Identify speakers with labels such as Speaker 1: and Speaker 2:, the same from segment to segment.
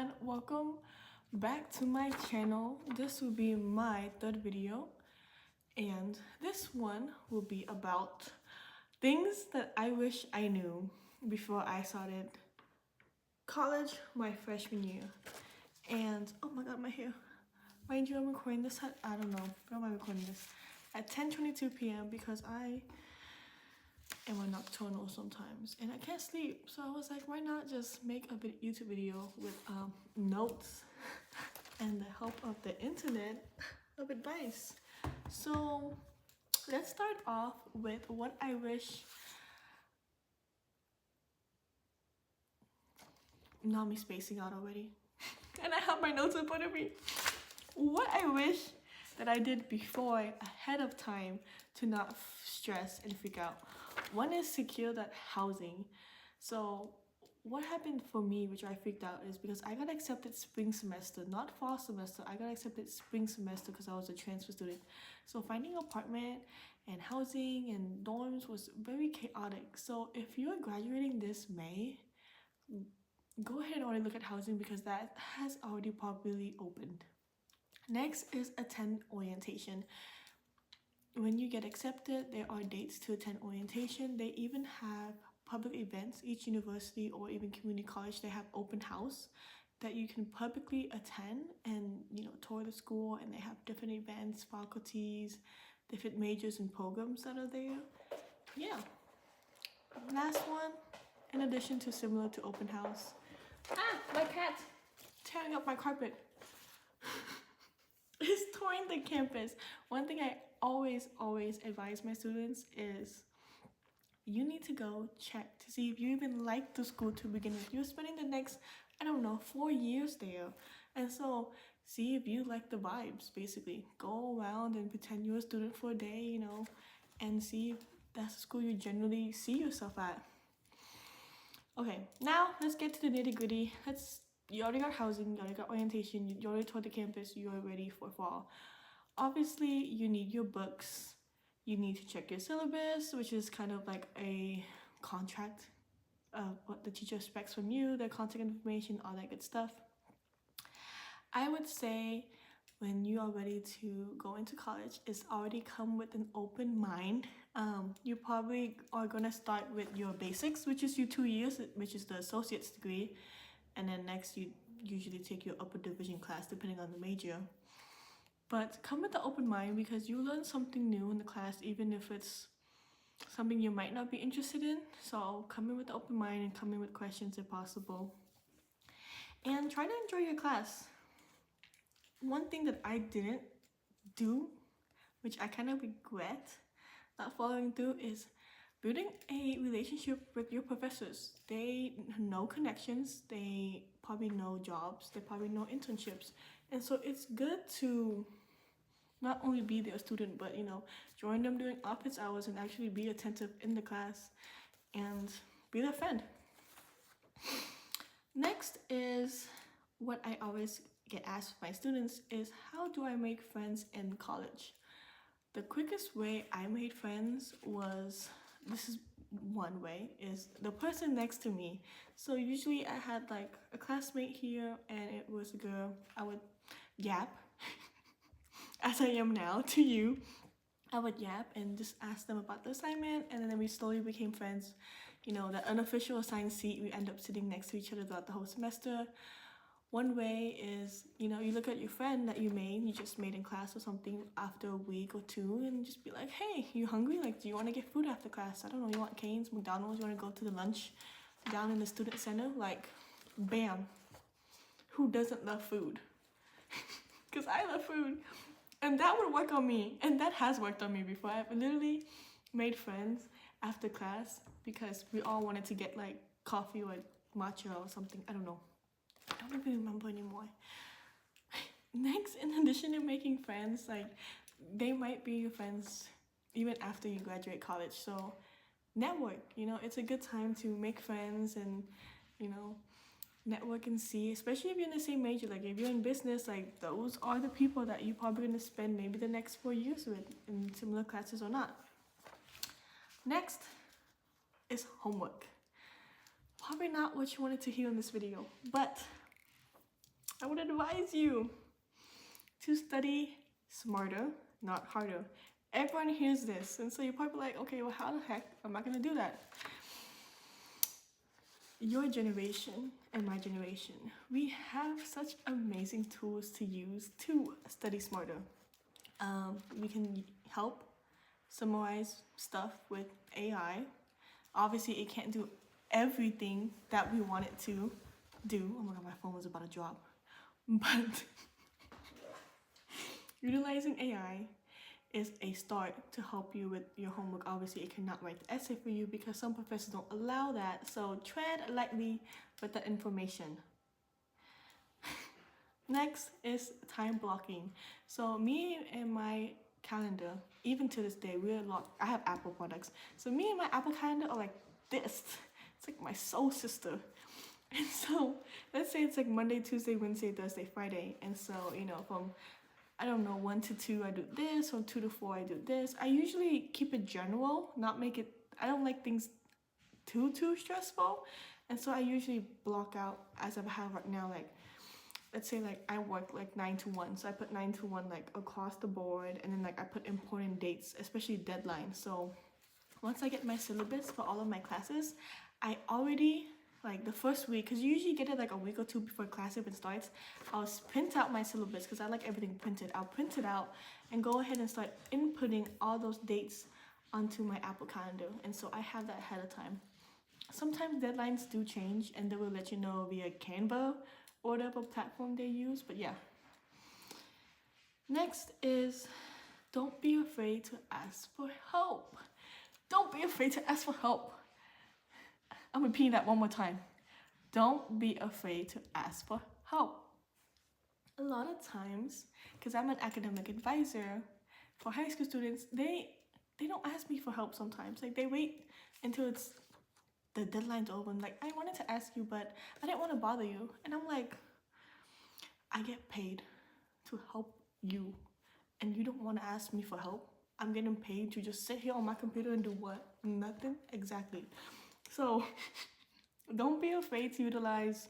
Speaker 1: everyone, welcome back to my channel. This will be my third video, and this one will be about things that I wish I knew before I started college my freshman year. And oh my god, my hair. Mind you, I'm recording this at, I don't know, where am I recording this? At 10:22 p.m. because I am a nocturnal sometimes and I can't sleep. So I was like, why not just make a YouTube video with notes and the help of the internet of advice. So let's start off with what I wish. Now I'm spacing out already. And I have my notes in front of me. What I wish that I did before ahead of time to not stress and freak out. One is secure that housing. So what happened for me, which I freaked out, is because I got accepted spring semester, not fall semester. I got accepted spring semester because I was a transfer student. So finding an apartment and housing and dorms was very chaotic. So if you're graduating this May, go ahead and already look at housing because that has already probably opened. Next is attend orientation. When you get accepted, there are dates to attend orientation. They even have public events. Each university or even community college, they have open house that you can publicly attend and tour the school, and they have different events, faculties, different majors and programs that are there. Yeah. Last one, in addition to similar to open house. My cat tearing up my carpet. Is touring the campus. One thing I always advise my students is you need to go check to see if you even like the school to begin with. You're spending the next, 4 years there. And so see if you like the vibes, basically. Go around and pretend you're a student for a day, and see if that's the school you generally see yourself at. Okay, now let's get to the nitty-gritty. You already got housing, you already got orientation, you already toured the campus, you are ready for fall. Obviously, you need your books. You need to check your syllabus, which is kind of like a contract of what the teacher expects from you, their contact information, all that good stuff. I would say when you are ready to go into college, it's already come with an open mind. You probably are going to start with your basics, which is your 2 years, which is the associate's degree. And then next you usually take your upper division class depending on the major. But come with the open mind because you learn something new in the class, even if it's something you might not be interested in. So come in with the open mind and come in with questions if possible. And try to enjoy your class. One thing that I didn't do, which I kind of regret not following through, is building a relationship with your professors. They know connections, they probably know jobs, they probably know internships. And so it's good to not only be their student, but join them during office hours and actually be attentive in the class and be their friend. Next is what I always get asked by students is, how do I make friends in college? The quickest way I made friends was, this is one way, is the person next to me. So usually I had like a classmate here and it was a girl. I would yap as I am now to you. I would yap and just ask them about the assignment, and then we slowly became friends. That unofficial assigned seat, we end up sitting next to each other throughout the whole semester. One way is, you look at your friend that you just made in class or something after a week or two, and just be like, hey, you hungry? Like, do you want to get food after class? I don't know, you want Cane's, McDonald's, you want to go to the lunch down in the student center? Like, bam. Who doesn't love food? Because I love food. And that would work on me. And that has worked on me before. I've literally made friends after class because we all wanted to get like coffee or matcha or something. I don't know. I don't even remember anymore. Next, in addition to making friends, like, they might be your friends even after you graduate college. So network, it's a good time to make friends and, network and see, especially if you're in the same major. Like, if you're in business, like, those are the people that you're probably going to spend maybe the next 4 years with in similar classes or not. Next is homework. Probably not what you wanted to hear in this video, but I would advise you to study smarter, not harder. Everyone hears this, and so you're probably like, okay, well, how the heck am I gonna do that? Your generation and my generation, we have such amazing tools to use to study smarter. We can help summarize stuff with AI. Obviously, it can't do everything that we want it to do. Oh my god, my phone was about to drop. But utilizing AI is a start to help you with your homework. Obviously, it cannot write the essay for you because some professors don't allow that. So tread lightly with the information. Next is time blocking. So me and my calendar, even to this day, we're locked. I have Apple products. So me and my Apple calendar are like this. It's like my soul sister. And so let's say it's like Monday, Tuesday, Wednesday, Thursday, Friday. And so, from I don't know, 1 to 2 I do this, from 2 to 4 I do this. I usually keep it general, not make it, I don't like things too stressful. And so I usually block out, as I have right now, like, let's say like I work like 9 to 1. So I put 9 to 1 like across the board, and then like I put important dates, especially deadlines. So once I get my syllabus for all of my classes, I already, like the first week, because you usually get it like a week or two before class even starts, I'll print out my syllabus because I like everything printed. I'll print it out and go ahead and start inputting all those dates onto my Apple Calendar. And so I have that ahead of time. Sometimes deadlines do change and they will let you know via Canva or whatever platform they use, but yeah. Next is don't be afraid to ask for help. Don't be afraid to ask for help. I'm repeating that one more time. Don't be afraid to ask for help. A lot of times, because I'm an academic advisor for high school students, they don't ask me for help sometimes. Like they wait until it's the deadline's over and like, I wanted to ask you, but I didn't want to bother you. And I'm like, I get paid to help you, and you don't want to ask me for help? I'm getting paid to just sit here on my computer and do what? Nothing? Exactly. So don't be afraid to utilize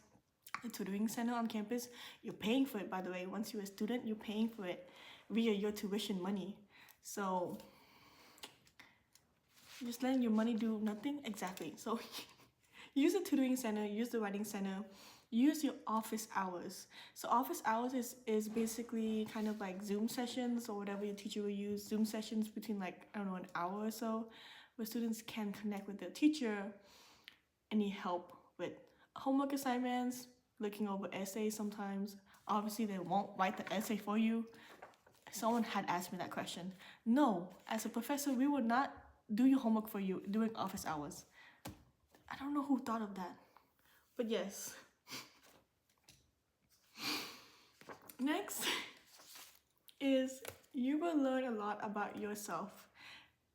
Speaker 1: the tutoring center on campus. You're paying for it, by the way. Once you're a student, you're paying for it via your tuition money. So just letting your money do nothing? Exactly. So use the tutoring center, use the writing center, use your office hours. So office hours is basically kind of like Zoom sessions or whatever your teacher will use. Zoom sessions between like, I don't know, an hour or so, where students can connect with their teacher and need help with homework assignments, looking over essays sometimes. Obviously, they won't write the essay for you. Someone had asked me that question. No, as a professor, we would not do your homework for you during office hours. I don't know who thought of that, but yes. Next is you will learn a lot about yourself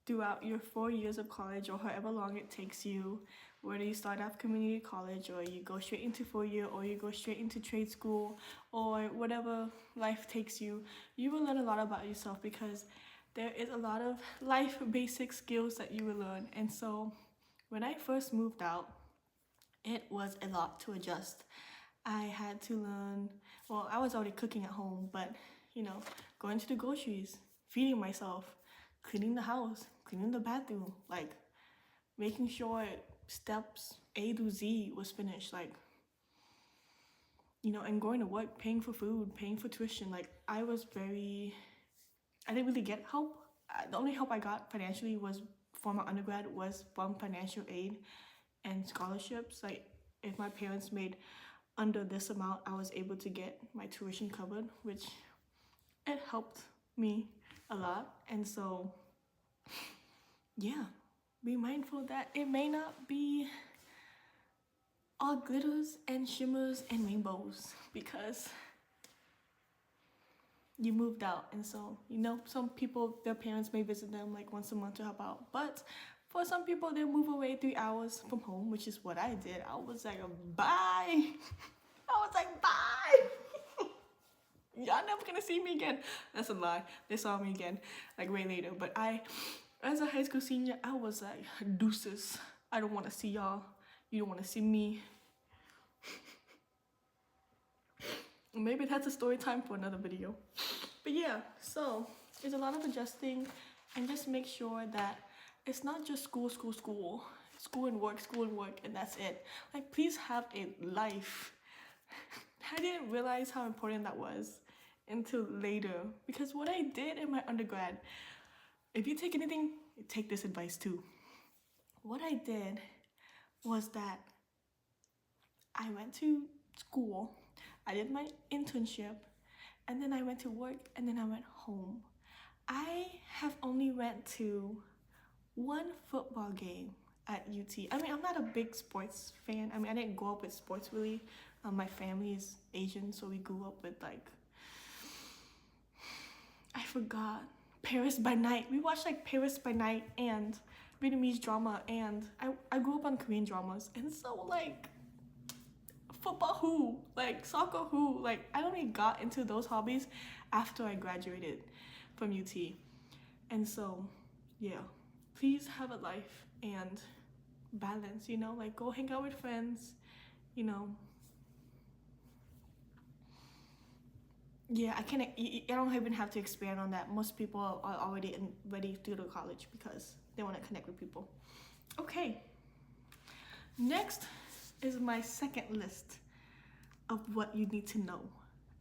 Speaker 1: throughout your 4 years of college or however long it takes you, whether you start off community college or you go straight into 4-year or you go straight into trade school or whatever life takes you. You will learn a lot about yourself because there is a lot of life basic skills that you will learn. And so when I first moved out, it was a lot to adjust. I had to learn, well, I was already cooking at home, but going to the groceries, feeding myself, cleaning the house, cleaning the bathroom, like making sure steps A to Z was finished, like, and going to work, paying for food, paying for tuition. Like I didn't really get help. The only help I got financially was for my undergrad was from financial aid and scholarships. Like if my parents made under this amount, I was able to get my tuition covered, which it helped me a lot. And so yeah, be mindful that it may not be all glitters and shimmers and rainbows because you moved out. And so some people, their parents may visit them like once a month to help out, but for some people they'll move away 3 hours from home, which is what I did. I was like, bye. I was like, bye. Y'all never gonna see me again. That's a lie. They saw me again like way later, but as a high school senior, I was like, deuces. I don't want to see y'all. You don't want to see me. maybe that's a story time for another video. But yeah, so it's a lot of adjusting, and just make sure that it's not just school, school and work, and that's it. Like, please have a life. I didn't realize how important that was until later, because what I did in my undergrad, if you take anything, take this advice too. What I did was that I went to school, I did my internship, and then I went to work, and then I went home. I have only went to one football game at UT. I mean, I'm not a big sports fan. I mean, I didn't grow up with sports really. My family is Asian, so we grew up with like, I forgot, Paris by Night. We watched like Paris by Night and Vietnamese drama, and I grew up on Korean dramas, and so like football who, like soccer who, like I only got into those hobbies after I graduated from UT. And so yeah, please have a life and balance, you know, like go hang out with friends, you know. Yeah, I don't even have to expand on that. Most people are already ready to go to college because they want to connect with people. Okay, next is my second list of what you need to know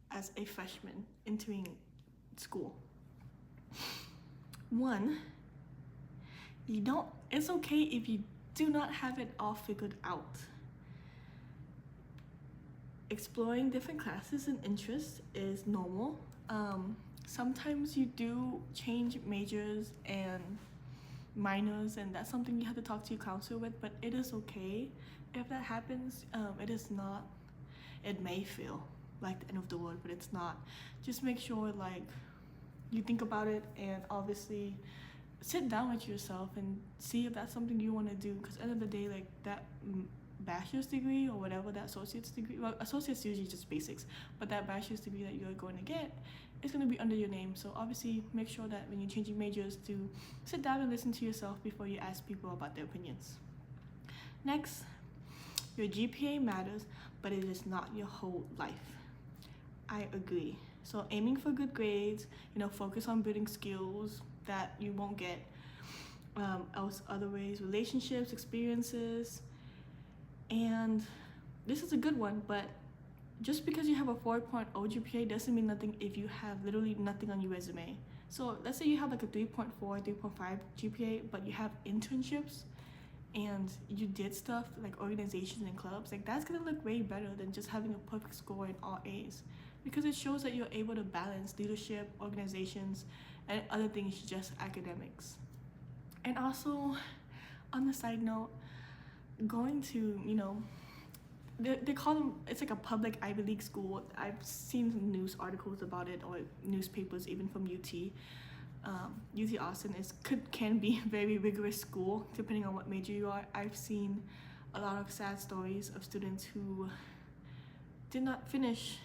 Speaker 1: as a freshman entering school. One, it's okay if you do not have it all figured out. Exploring different classes and interests is normal. Sometimes you do change majors and minors, and that's something you have to talk to your counselor with, but it is okay if that happens. It may feel like the end of the world, but it's not. Just make sure like you think about it, and obviously sit down with yourself and see if that's something you want to do, because at the end of the day, like that bachelor's degree or whatever, that associate's degree, well, associate's usually just basics, but that bachelor's degree that you're going to get is going to be under your name. So obviously make sure that when you're changing majors, to sit down and listen to yourself before you ask people about their opinions. Next, your GPA matters, but it is not your whole life. I agree. So aiming for good grades, you know, focus on building skills that you won't get other ways, relationships, experiences. And this is a good one, but just because you have a 4.0 GPA doesn't mean nothing if you have literally nothing on your resume. So let's say you have like a 3.4, 3.5 GPA, but you have internships and you did stuff like organizations and clubs, like that's gonna look way better than just having a perfect score in all A's, because it shows that you're able to balance leadership, organizations, and other things, just academics. And also, on the side note, going to, you know, they call them, it's like a public Ivy League school. I've seen news articles about it, or newspapers even from UT. UT Austin can be a very rigorous school depending on what major you are. I've seen a lot of sad stories of students who did not finish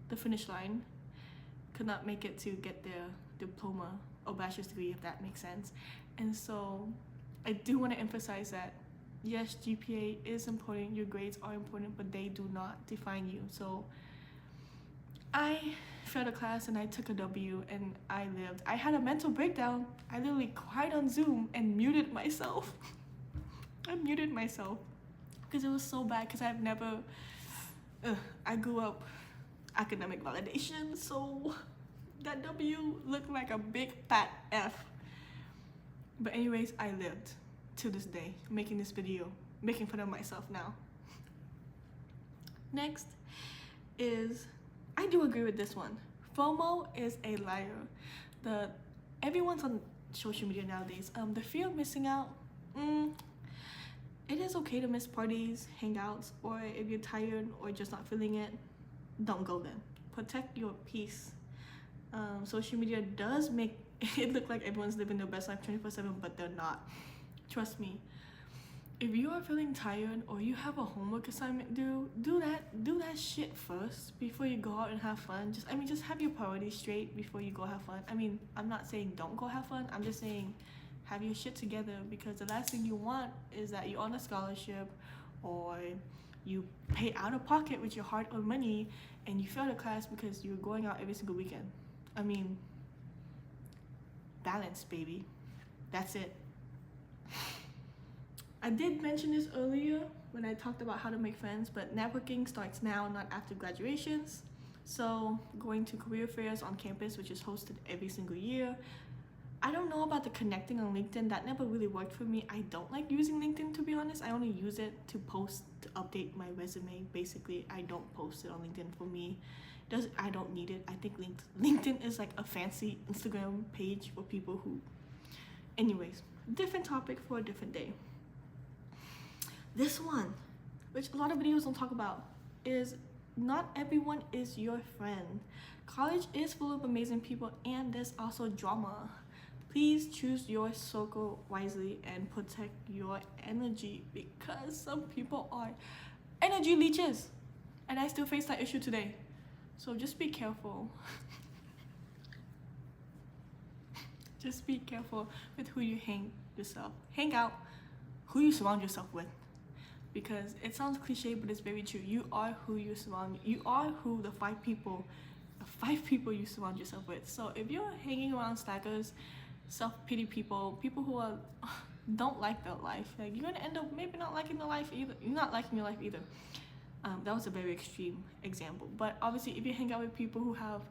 Speaker 1: the finish line, could not make it to get their diploma or bachelor's degree, if that makes sense. And so I do want to emphasize that yes, GPA is important, your grades are important, but they do not define you. So I failed a class and I took a W and I lived. I had a mental breakdown. I literally cried on Zoom and muted myself. I muted myself because it was so bad, because I've never, I grew up academic validation, so that W looked like a big fat F. But anyways, I lived to this day, making this video, making fun of myself now. Next is, I do agree with this one. FOMO is a liar. Everyone's on social media nowadays. The fear of missing out, it is okay to miss parties, hangouts, or if you're tired or just not feeling it, don't go then. Protect your peace. Social media does make it look like everyone's living their best life 24/7, but they're not. Trust me. If you are feeling tired or you have a homework assignment due, do that shit first before you go out and have fun. Just have your priorities straight before you go have fun. I mean, I'm not saying don't go have fun. I'm just saying have your shit together, because the last thing you want is that you're on a scholarship or You pay out of pocket with your hard-earned money, and you fail the class because you're going out every single weekend. I mean, balance, baby. That's it. I did mention this earlier when I talked about how to make friends, but networking starts now, not after graduations. So going to career fairs on campus, which is hosted every single year. I don't know about the connecting on LinkedIn. That never really worked for me. I don't like using LinkedIn, to be honest. I only use it to post, to update my resume. Basically, I don't post it on LinkedIn. For me, I don't need it. I think LinkedIn is like a fancy Instagram page for people who, anyways, different topic for a different day. This one, which a lot of videos don't talk about, is not everyone is your friend. College is full of amazing people, and there's also drama. Please choose your circle wisely and protect your energy, because some people are energy leeches, and I still face that issue today. So just be careful. Just be careful with who you hang out, who you surround yourself with. Because it sounds cliche, but it's very true. You are who you surround. You are who the five people you surround yourself with. So if you're hanging around slackers, self-pity people who are don't like their life, like, you're gonna end up maybe not liking the life either. You're not liking your life either. That was a very extreme example, but obviously if you hang out with people who have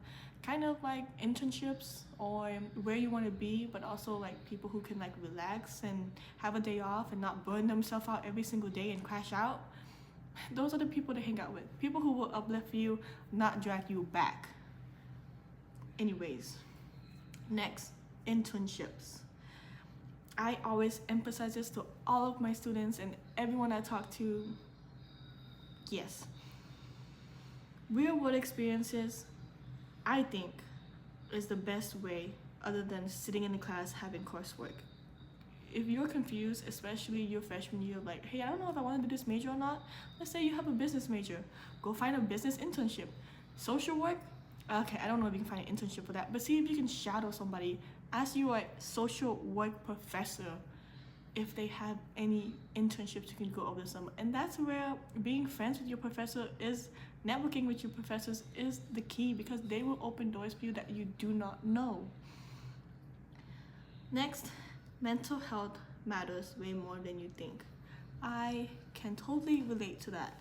Speaker 1: kind of like internships or where you want to be, but also like people who can like relax and have a day off and not burn themselves out every single day and crash out, those are the people to hang out with. People who will uplift you, not drag you back. Anyways, next, internships. I always emphasize this to all of my students and everyone I talk to. Yes, real world experiences, I think, is the best way other than sitting in the class having coursework. If you're confused, especially your freshman year, like, hey, I don't know if I want to do this major or not. Let's say you have a business major. Go find a business internship. Social work, okay, I don't know if you can find an internship for that, but see if you can shadow somebody. Ask your social work professor if they have any internships you can go over the summer. And that's where being friends with your professor is, networking with your professors is the key, because they will open doors for you that you do not know. Next, mental health matters way more than you think. I can totally relate to that.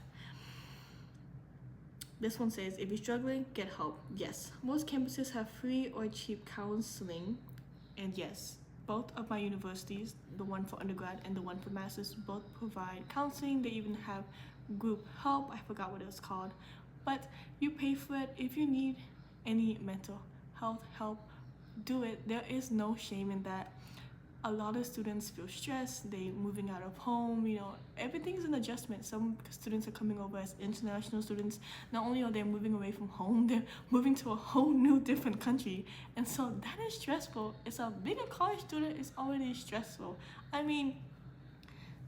Speaker 1: This one says, if you're struggling, get help. Yes, most campuses have free or cheap counseling, and yes, both of my universities, the one for undergrad and the one for masters, both provide counseling. They even have group help. I forgot what it was called, but you pay for it. If you need any mental health help, do it. There is no shame in that. A lot of students feel stressed. They moving out of home, everything's an adjustment. Some students are coming over as international students. Not only are they moving away from home, they're moving to a whole new different country, and so that is stressful. Being a college student is already stressful. I mean,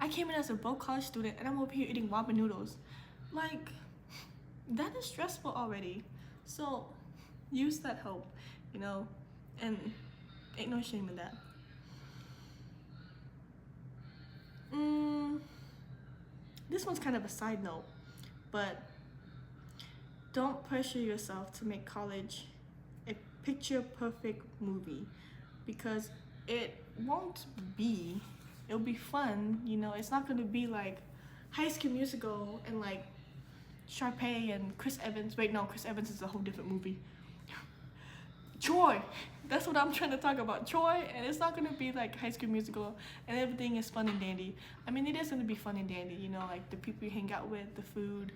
Speaker 1: I came in as a broke college student and I'm over here eating ramen noodles. Like, that is stressful already. So use that help, and ain't no shame in that. This one's kind of a side note, but don't pressure yourself to make college a picture perfect movie, because it won't be. It'll be fun, it's not gonna be like High School Musical and like Sharpay and Chris Evans. Wait, no, Chris Evans is a whole different movie. Troy, that's what I'm trying to talk about. Troy, and it's not gonna be like High School Musical and everything is fun and dandy. I mean, it is gonna be fun and dandy, like the people you hang out with, the food,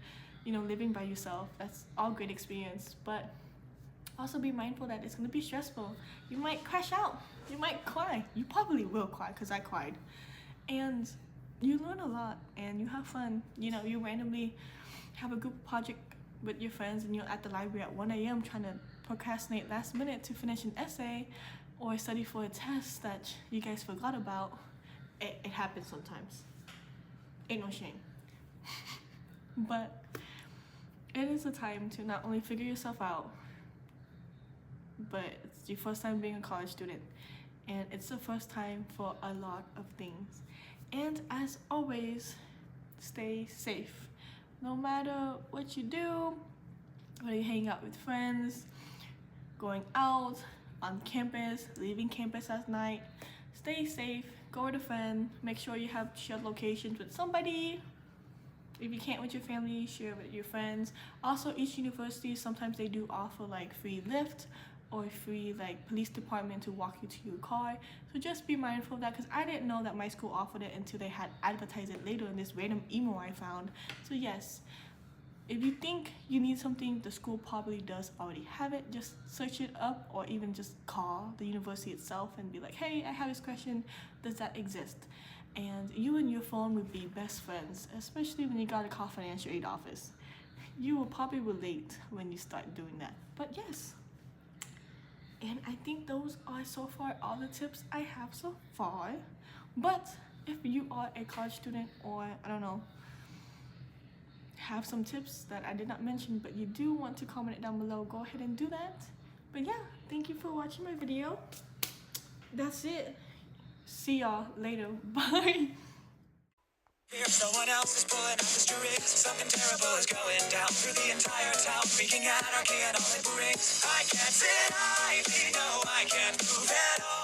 Speaker 1: living by yourself. That's all great experience, but also be mindful that it's gonna be stressful. You might crash out, you might cry. You probably will cry, because I cried. And you learn a lot and you have fun. You randomly have a group project with your friends and you're at the library at 1 a.m. trying to procrastinate last minute to finish an essay or study for a test that you guys forgot about. It happens sometimes. Ain't no shame. But it is a time to not only figure yourself out, but it's your first time being a college student, and it's the first time for a lot of things. And as always, stay safe. no matter what you do, whether you hang out with friends, going out on campus, leaving campus at night, stay safe, go with a friend, make sure you have shared locations with somebody. If you can't with your family, share with your friends. Also, each university, sometimes they do offer like free Lyft or free like police department to walk you to your car. So just be mindful of that, because I didn't know that my school offered it until they had advertised it later in this random email I found. So yes, if you think you need something, the school probably does already have it. Just search it up, or even just call the university itself and be like, hey, I have this question, does that exist? And you and your phone would be best friends, especially when you gotta call financial aid office. You will probably relate when you start doing that. But yes, and I think those are so far all the tips I have so far. But if you are a college student, or I don't know, have some tips that I did not mention, but you do want to comment it down below, go ahead and do that. But yeah, thank you for watching my video. That's it. See y'all later. Bye.
Speaker 2: If someone else is pulling out the strings, something terrible is going down through the entire town, wreaking anarchy and all it brings. I can't sit idly, no, I can't move at all.